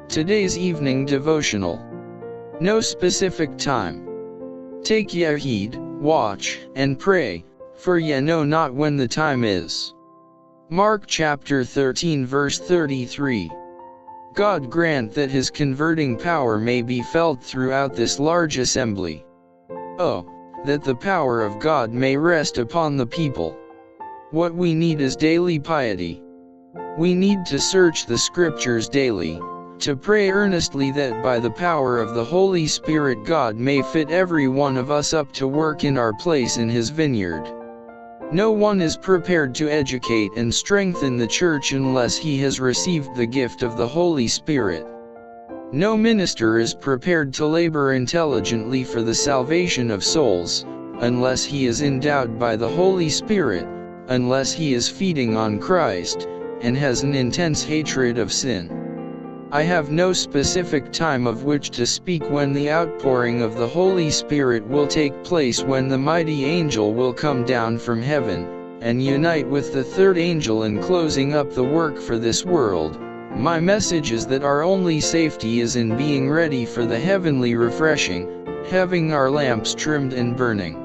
Today's evening devotional. No specific time. Take ye heed, watch, and pray, for ye know not when the time is. Mark chapter 13 verse 33. God grant that His converting power may be felt throughout this large assembly. Oh, that the power of God may rest upon the people. What we need is daily piety. We need to search the Scriptures daily, to pray earnestly that by the power of the Holy Spirit God may fit every one of us up to work in our place in His vineyard. No one is prepared to educate and strengthen the church unless he has received the gift of the Holy Spirit. No minister is prepared to labor intelligently for the salvation of souls, unless he is endowed by the Holy Spirit, unless he is feeding on Christ, and has an intense hatred of sin. I have no specific time of which to speak when the outpouring of the Holy Spirit will take place, when the mighty angel will come down from heaven, and unite with the third angel in closing up the work for this world. My message is that our only safety is in being ready for the heavenly refreshing, having our lamps trimmed and burning.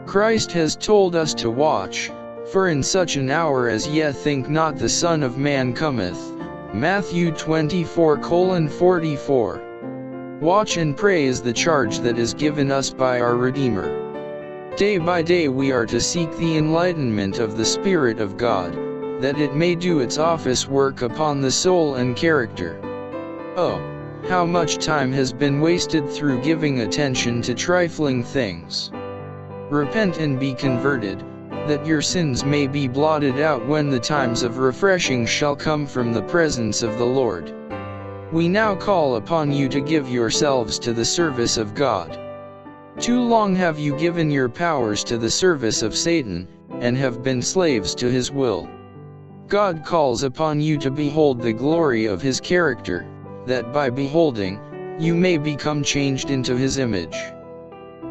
Christ has told us to watch, for in such an hour as ye think not the Son of Man cometh. Matthew 24:44. Watch and pray is the charge that is given us by our Redeemer. Day by day we are to seek the enlightenment of the Spirit of God, that it may do its office work upon the soul and character. Oh, how much time has been wasted through giving attention to trifling things. Repent and be converted, that your sins may be blotted out when the times of refreshing shall come from the presence of the Lord. We now call upon you to give yourselves to the service of God. Too long have you given your powers to the service of Satan, and have been slaves to his will. God calls upon you to behold the glory of His character, that by beholding, you may become changed into His image.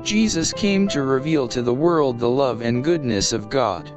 Jesus came to reveal to the world the love and goodness of God.